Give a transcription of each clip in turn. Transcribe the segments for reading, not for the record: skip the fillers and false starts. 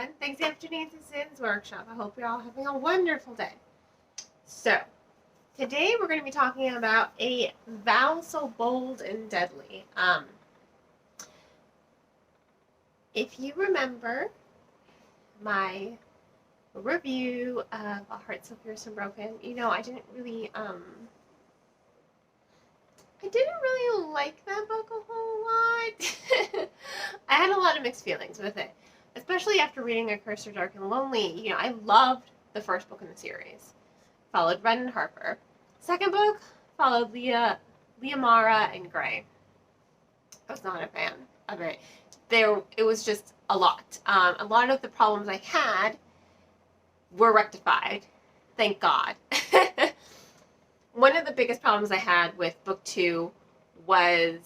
everyone. Thanks again for tuning into Sin's Workshop. I hope you're all having a wonderful day. So, today we're going to be talking about a vow so bold and deadly. If you remember my review of A Heart So Fierce and Broken, I didn't really like that book a whole lot. I had a lot of mixed feelings with it, especially after reading A Curse, Dark and Lonely. I loved the first book in the series. Followed Ren and Harper. Second book followed Leah, Mara, and Gray. I was not a fan of it. It was just a lot. A lot of the problems I had were rectified. Thank God. One of the biggest problems I had with book 2 was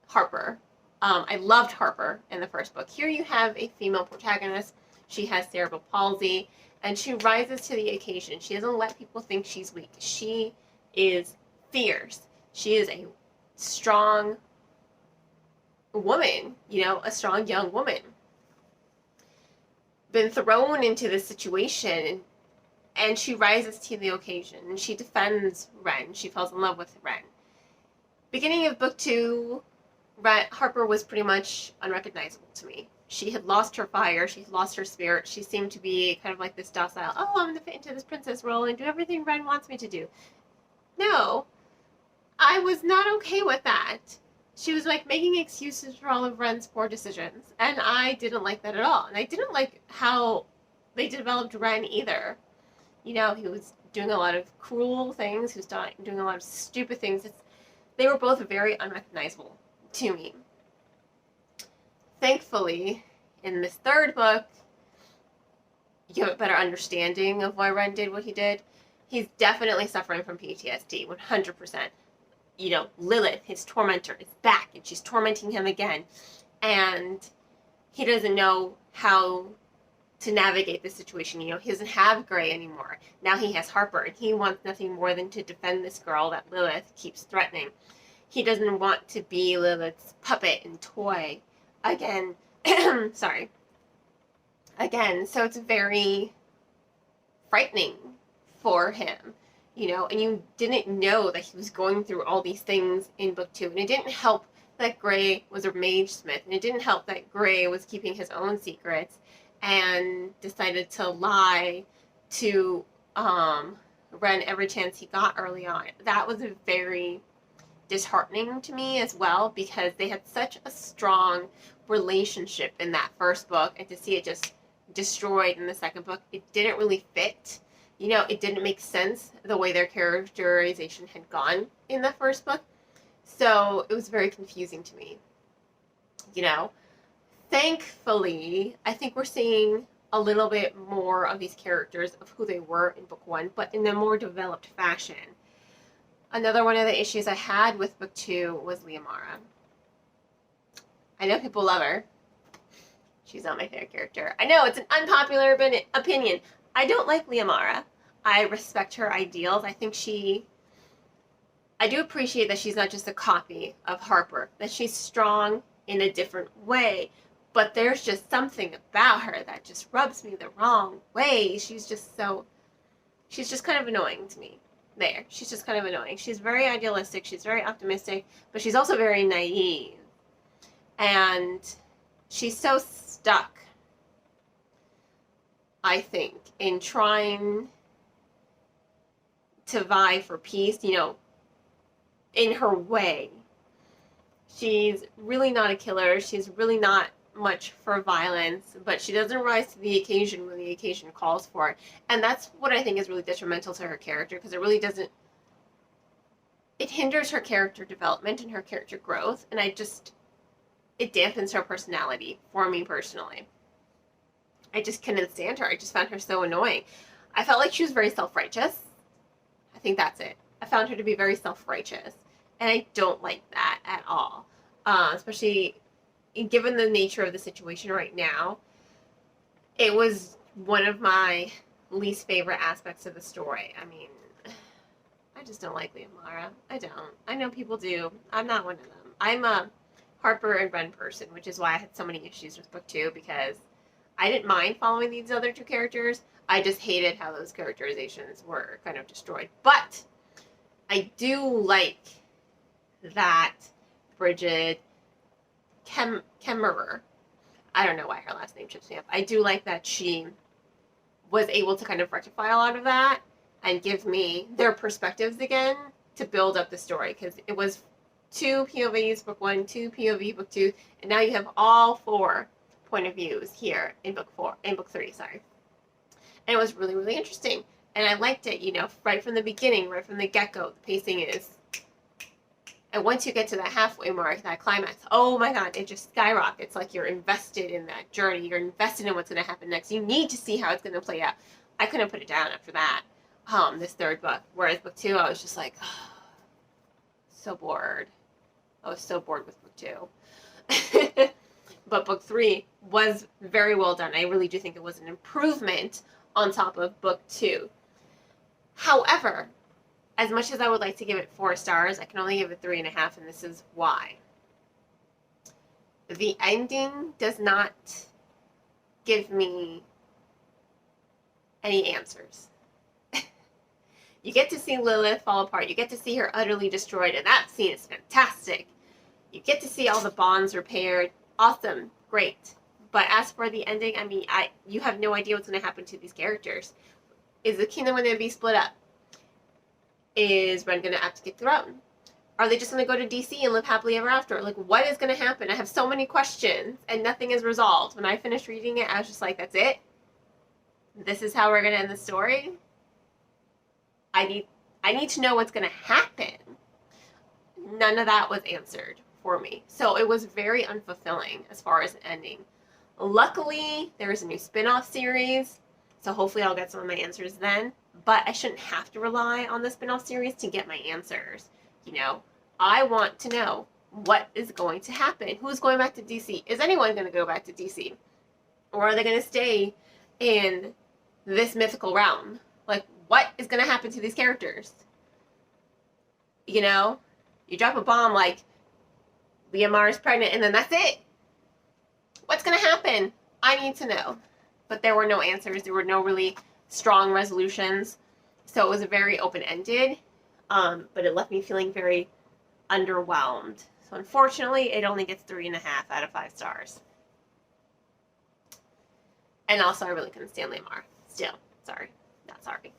Harper. I loved Harper in the first book. Here you have a female protagonist. She has cerebral palsy, and she rises to the occasion. She doesn't let people think she's weak. She is fierce. She is a strong woman, a strong young woman. Been thrown into this situation, and she rises to the occasion, and she defends Ren. She falls in love with Ren. Beginning of book 2, Harper was pretty much unrecognizable to me. She had lost her fire. She had lost her spirit. She seemed to be kind of like this docile, I'm going to fit into this princess role and do everything Ren wants me to do. No, I was not okay with that. She was like making excuses for all of Ren's poor decisions, and I didn't like that at all. And I didn't like how they developed Ren either. He was doing a lot of cruel things. He was doing a lot of stupid things. They were both very unrecognizable to me. Thankfully, in this third book, you have a better understanding of why Ren did what he did. He's definitely suffering from PTSD, 100%. Lilith, his tormentor, is back, and she's tormenting him again. And he doesn't know how to navigate the situation. He doesn't have Gray anymore. Now he has Harper, and he wants nothing more than to defend this girl that Lilith keeps threatening. He doesn't want to be Lilith's puppet and toy again. Sorry. Again, so it's very frightening for him, and you didn't know that he was going through all these things in book 2, and it didn't help that Gray was a mage smith, and it didn't help that Gray was keeping his own secrets and decided to lie to Ren every chance he got early on. That was very disheartening to me as well, because they had such a strong relationship in that first book, and to see it just destroyed in the second book, it didn't really fit. It didn't make sense the way their characterization had gone in the first book. So it was very confusing to me. Thankfully, I think we're seeing a little bit more of these characters of who they were in book 1, but in a more developed fashion. Another one of the issues I had with book 2 was Leah Mara. I know people love her. She's not my favorite character. I know it's an unpopular opinion. I don't like Leah Mara. I respect her ideals. I do appreciate that she's not just a copy of Harper, that she's strong in a different way, but there's just something about her that just rubs me the wrong way. She's just kind of annoying to me. She's just kind of annoying. She's very idealistic, she's very optimistic, but she's also very naive. And she's so stuck, I think, in trying to vie for peace, in her way. She's really not a killer. She's really not much for violence, but she doesn't rise to the occasion when the occasion calls for it. And that's what I think is really detrimental to her character, because it hinders her character development and her character growth, and it dampens her personality for me personally. I just couldn't stand her. I just found her so annoying. I felt like she was very self-righteous. I think that's it. I found her to be very self-righteous, and I don't like that at all. Especially given the nature of the situation right now. It was one of my least favorite aspects of the story. I mean, I just don't like Leah Mara. I don't. I know people do. I'm not one of them. I'm a Harper and Ren person, which is why I had so many issues with book 2, because I didn't mind following these other 2 characters. I just hated how those characterizations were kind of destroyed. But I do like that Bridget Kemmerer, I don't know why her last name trips me up. I do like that she was able to kind of rectify a lot of that and give me their perspectives again to build up the story, because it was 2 POVs book 1, 2 POV book 2, and now you have all 4 point of views here in book 3, sorry. And it was really, really interesting. And I liked it, you know, right from the beginning, right from the get-go, the pacing is. And once you get to that halfway mark, that climax, oh my God, it just skyrockets. Like you're invested in that journey. You're invested in what's going to happen next. You need to see how it's going to play out. I couldn't put it down after that, this 3rd book. Whereas book 2, I was just like, oh, so bored. I was so bored with book 2. But book 3 was very well done. I really do think it was an improvement on top of book 2. However, as much as I would like to give it 4 stars, I can only give it 3.5, and this is why. The ending does not give me any answers. You get to see Lilith fall apart. You get to see her utterly destroyed, and that scene is fantastic. You get to see all the bonds repaired. Awesome. Great. But as for the ending, I mean, you have no idea what's going to happen to these characters. Is the kingdom going to be split up? Is Ren going to abdicate the throne? Are they just going to go to DC and live happily ever after? Like, what is going to happen? I have so many questions, and nothing is resolved. When I finished reading it, I was just like, that's it? This is how we're going to end the story? I need to know what's going to happen. None of that was answered for me. So it was very unfulfilling as far as an ending. Luckily, there is a new spin-off series, so hopefully I'll get some of my answers then. But I shouldn't have to rely on the spin-off series to get my answers. You know, I want to know what is going to happen. Who's going back to DC? Is anyone going to go back to DC? Or are they going to stay in this mythical realm? Like, what is going to happen to these characters? You know, you drop a bomb like Liamar is pregnant and then that's it. What's going to happen? I need to know. But there were no answers. There were no really strong resolutions. So it was very open-ended. But it left me feeling very underwhelmed. So unfortunately, it only gets 3.5 out of 5 stars. And also, I really couldn't stand Liamar. Still, sorry. Not sorry.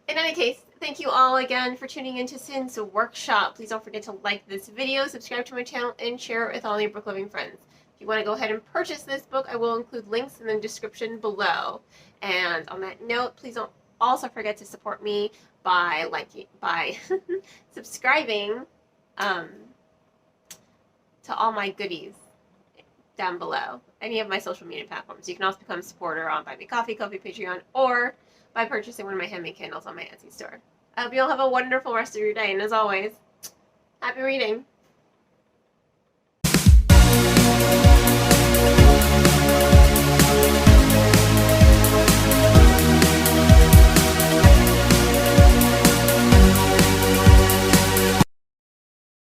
In any case, thank you all again for tuning into Sin's Workshop. Please don't forget to like this video, subscribe to my channel, and share it with all your book-loving friends. If you want to go ahead and purchase this book, I will include links in the description below. And on that note, please don't also forget to support me by subscribing to all my goodies down below. Any of my social media platforms. You can also become a supporter on Buy Me Coffee, Ko-fi, Patreon, or by purchasing one of my handmade candles on my Etsy store. I hope you all have a wonderful rest of your day, and as always, happy reading!